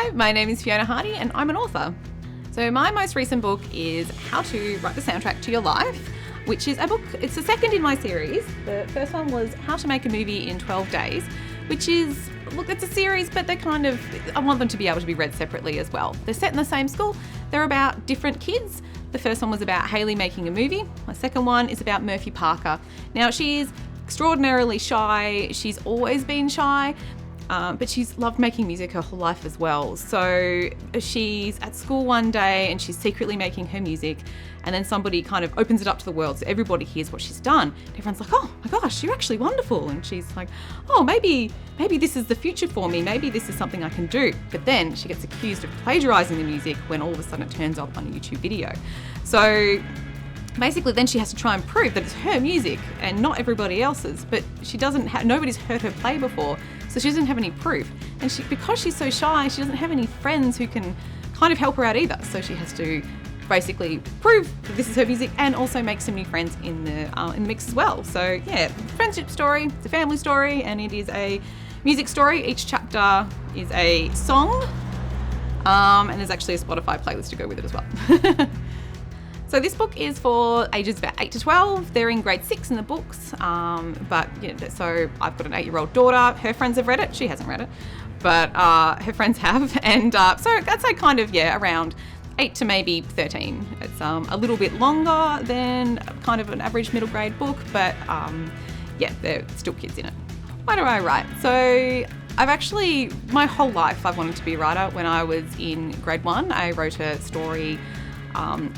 Hi, my name is Fiona Hardy and I'm an author. So my most recent book is How to Write the Soundtrack to Your Life, which is a book, it's the second in my series. The first one was How to Make a Movie in 12 Days, which is, look, it's a series, but I want them to be able to be read separately as well. They're set in the same school. They're about different kids. The first one was about Hayley making a movie. My second one is about Murphy Parker. Now, she's extraordinarily shy. She's always been shy. But she's loved making music her whole life as well. So she's at school one day and she's secretly making her music, and then somebody kind of opens it up to the world so everybody hears what she's done. And everyone's like, oh my gosh, you're actually wonderful. And she's like, oh, maybe this is the future for me. Maybe this is something I can do. But then she gets accused of plagiarizing the music when all of a sudden it turns up on a YouTube video. So basically then she has to try and prove that it's her music and not everybody else's, but nobody's heard her play before, so she doesn't have any proof. And because she's so shy, she doesn't have any friends who can kind of help her out either. So she has to basically prove that this is her music and also make some new friends in the mix as well. So yeah, friendship story, it's a family story, and it is a music story. Each chapter is a song, and there's actually a Spotify playlist to go with it as well. So this book is for ages about 8 to 12. They're in grade 6 in the books. So I've got an 8-year-old daughter. Her friends have read it. She hasn't read it, but her friends have. And so that's kind of, around 8 to maybe 13. It's a little bit longer than kind of an average middle grade book, but they're still kids in it. Why do I write? So my whole life I've wanted to be a writer. When I was in grade 1, I wrote a story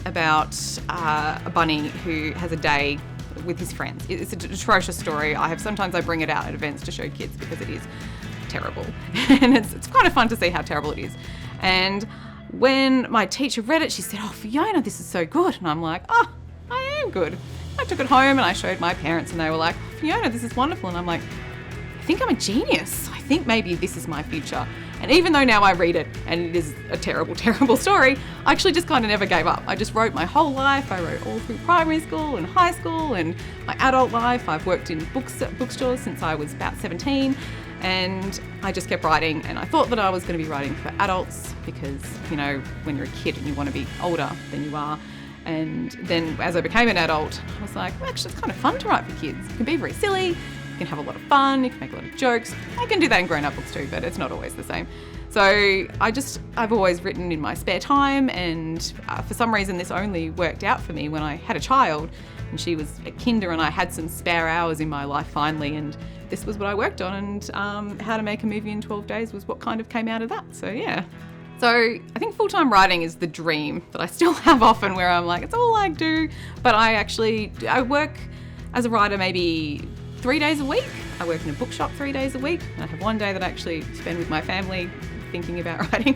about a bunny who has a day with his friends. It's an atrocious story. Sometimes I bring it out at events to show kids because it is terrible. And it's kind of fun to see how terrible it is. And when my teacher read it, she said, "Oh, Fiona, this is so good." And I'm like, "Oh, I am good." I took it home and I showed my parents and they were like, "Fiona, this is wonderful." And I'm like, I think I'm a genius. I think maybe this is my future. And even though now I read it and it is a terrible, terrible story, I actually just kind of never gave up. I just wrote my whole life. I wrote all through primary school and high school and my adult life. I've worked in bookstores since I was about 17, and I just kept writing. And I thought that I was going to be writing for adults because, when you're a kid and you want to be older than you are. And then as I became an adult, I was like, well, actually, it's kind of fun to write for kids. It can be very silly. You can have a lot of fun, you can make a lot of jokes. I can do that in grown-up books too, but it's not always the same. So I've always written in my spare time, and for some reason this only worked out for me when I had a child and she was at kinder and I had some spare hours in my life finally, and this was what I worked on, and How to Make a Movie in 12 Days was what kind of came out of that. So yeah. So I think full-time writing is the dream that I still have often, where I'm like, it's all I do, but I work as a writer maybe 3 days a week. I work in a bookshop 3 days a week. I have one day that I actually spend with my family thinking about writing.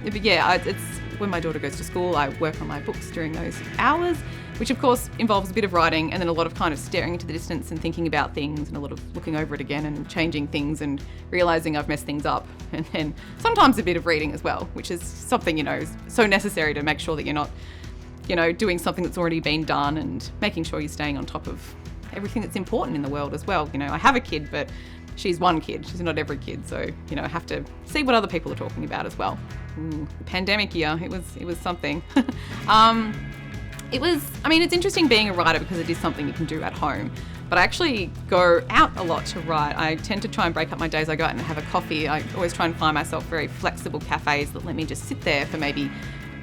It's when my daughter goes to school, I work on my books during those hours, which of course involves a bit of writing and then a lot of kind of staring into the distance and thinking about things and a lot of looking over it again and changing things and realising I've messed things up. And then sometimes a bit of reading as well, which is something, is so necessary to make sure that you're not, doing something that's already been done, and making sure you're staying on top of everything that's important in the world as well. I have a kid, but she's one kid. She's not every kid. So, I have to see what other people are talking about as well. The pandemic year, it was something. It's interesting being a writer because it is something you can do at home. But I actually go out a lot to write. I tend to try and break up my days. I go out and have a coffee. I always try and find myself very flexible cafes that let me just sit there for maybe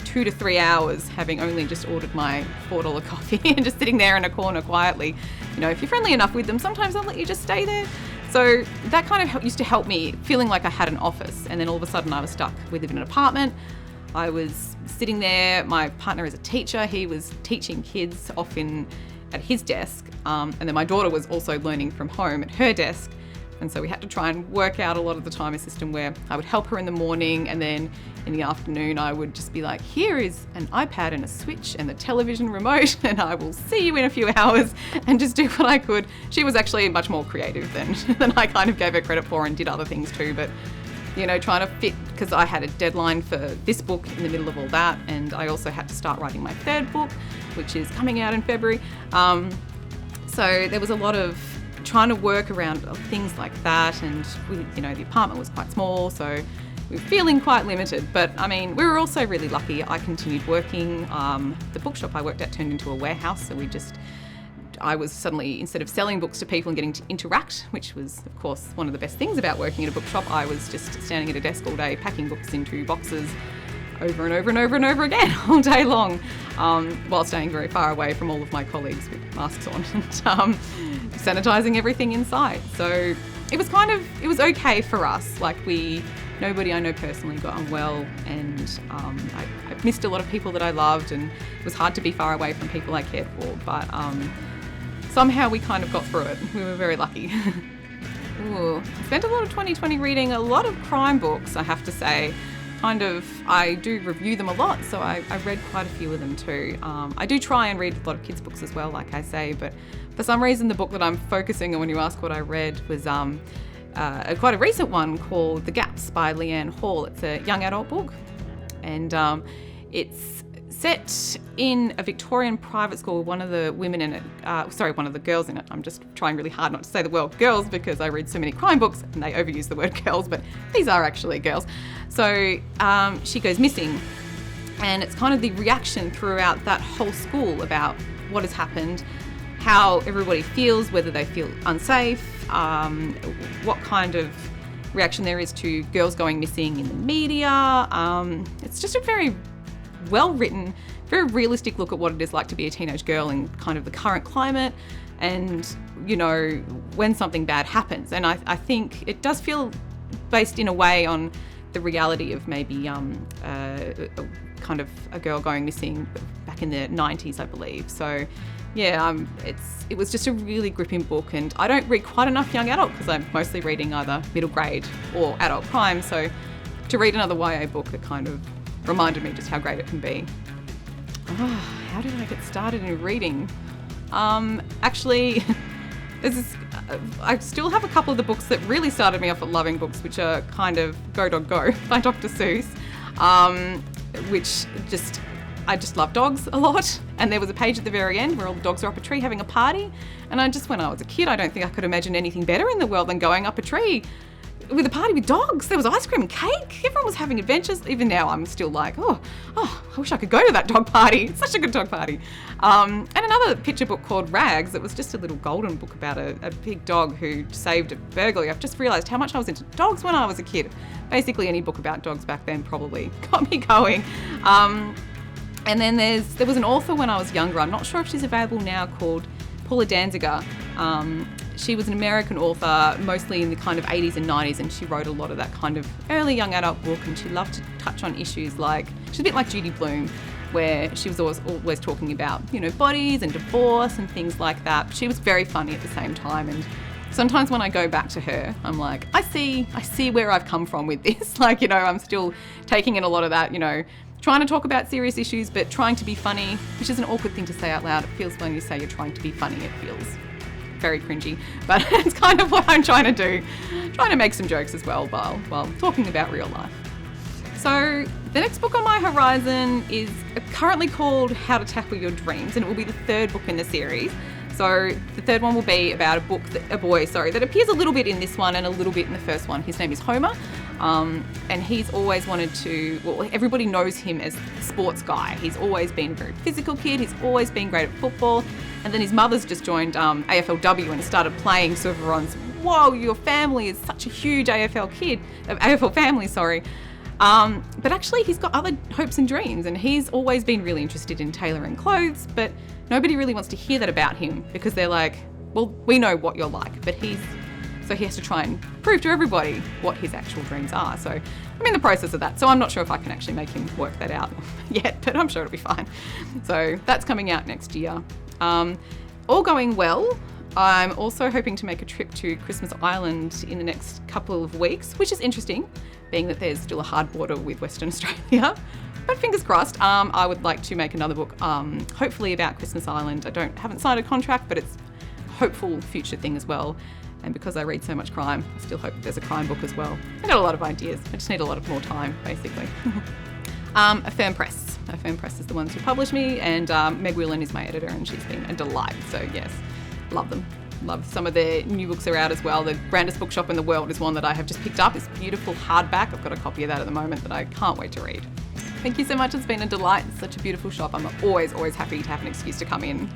2 to 3 hours, having only just ordered my $4 coffee and just sitting there in a corner quietly. If you're friendly enough with them, sometimes they'll let you just stay there. So that kind of used to help me, feeling like I had an office, and then all of a sudden I was stuck. We lived in an apartment. I was sitting there. My partner is a teacher. He was teaching kids off at his desk, and then my daughter was also learning from home at her desk. And so we had to try and work out a lot of the time a system where I would help her in the morning, and then in the afternoon I would just be like, here is an iPad and a switch and the television remote, and I will see you in a few hours, and just do what I could. She was actually much more creative than I kind of gave her credit for, and did other things too, but trying to fit, because I had a deadline for this book in the middle of all that, and I also had to start writing my third book, which is coming out in February. So there was a lot of trying to work around things like that, and the apartment was quite small, so we're feeling quite limited. But I mean, we were also really lucky. I continued working. The bookshop I worked at turned into a warehouse, so I was suddenly, instead of selling books to people and getting to interact, which was, of course, one of the best things about working at a bookshop, I was just standing at a desk all day, packing books into boxes over and over and over and over again all day long, while staying very far away from all of my colleagues with masks on and sanitising everything inside. So it was okay for us. Like, nobody I know personally got unwell, and I missed a lot of people that I loved, and it was hard to be far away from people I cared for, but somehow we kind of got through it. We were very lucky. I spent a lot of 2020 reading a lot of crime books, I have to say. I do review them a lot, so I read quite a few of them too. I do try and read a lot of kids' books as well, like I say, but for some reason the book that I'm focusing on when you ask what I read was quite a recent one called The Gaps by Leanne Hall. It's a young adult book, and it's set in a Victorian private school. One of the women in it, one of the girls in it, I'm just trying really hard not to say the word girls because I read so many crime books and they overuse the word girls, but these are actually girls. So she goes missing, and it's kind of the reaction throughout that whole school about what has happened, how everybody feels, whether they feel unsafe, what kind of reaction there is to girls going missing in the media. It's just a very well-written, very realistic look at what it is like to be a teenage girl in kind of the current climate, and, you know, when something bad happens. And I think it does feel based in a way on the reality of maybe kind of a girl going missing back in the 90s, I believe. So yeah, it was just a really gripping book, and I don't read quite enough young adult because I'm mostly reading either middle grade or adult crime. So to read another YA book, it kind of reminded me just how great it can be. How did I get started in reading? Actually, I still have a couple of the books that really started me off at loving books, which are kind of Go Dog Go by Dr. Seuss, which I just love dogs a lot. And there was a page at the very end where all the dogs are up a tree having a party. And when I was a kid, I don't think I could imagine anything better in the world than going up a tree with a party with dogs. There was ice cream and cake. Everyone was having adventures. Even now, I'm still like, oh, I wish I could go to that dog party. It's such a good dog party. And another picture book called Rags. It was just a little golden book about a big dog who saved a burglary. I've just realised how much I was into dogs when I was a kid. Basically, any book about dogs back then probably got me going. And then there was an author when I was younger. I'm not sure if she's available now, called Paula Danziger. She was an American author, mostly in the kind of 80s and 90s, and she wrote a lot of that kind of early young adult book, and she loved to touch on issues like, she's a bit like Judy Blume, where she was always talking about, you know, bodies and divorce and things like that. She was very funny at the same time, and sometimes when I go back to her, I'm like, I see where I've come from with this. Like, you know, I'm still taking in a lot of that, you know, trying to talk about serious issues, but trying to be funny, which is an awkward thing to say out loud. It feels, when you say you're trying to be funny, it feels very cringy, but it's kind of what I'm trying to do. Trying to make some jokes as well while talking about real life. So the next book on my horizon is currently called How to Tackle Your Dreams, and it will be the third book in the series. So the third one will be about a boy that appears a little bit in this one and a little bit in the first one. His name is Homer, and he's always wanted to, well, everybody knows him as the sports guy. He's always been a very physical kid. He's always been great at football. And then his mother's just joined AFLW and started playing sort of on, whoa, your family is such a huge AFL family, sorry. But actually he's got other hopes and dreams, and he's always been really interested in tailoring clothes, but nobody really wants to hear that about him because they're like, well, we know what you're like, but so he has to try and prove to everybody what his actual dreams are. So I'm in the process of that. So I'm not sure if I can actually make him work that out yet, but I'm sure it'll be fine. So that's coming out next year. All going well. I'm also hoping to make a trip to Christmas Island in the next couple of weeks, which is interesting, being that there's still a hard border with Western Australia. But fingers crossed. I would like to make another book, hopefully about Christmas Island. Haven't signed a contract, but it's a hopeful future thing as well. And because I read so much crime, I still hope there's a crime book as well. I've got a lot of ideas. I just need a lot of more time, basically. Affirm Press. Affirm Press is the ones who publish me, and Meg Whelan is my editor, and she's been a delight. So yes, love them. Love some of their new books are out as well. The grandest bookshop in the world is one that I have just picked up. It's beautiful hardback. I've got a copy of that at the moment that I can't wait to read. Thank you so much. It's been a delight. It's such a beautiful shop. I'm always happy to have an excuse to come in.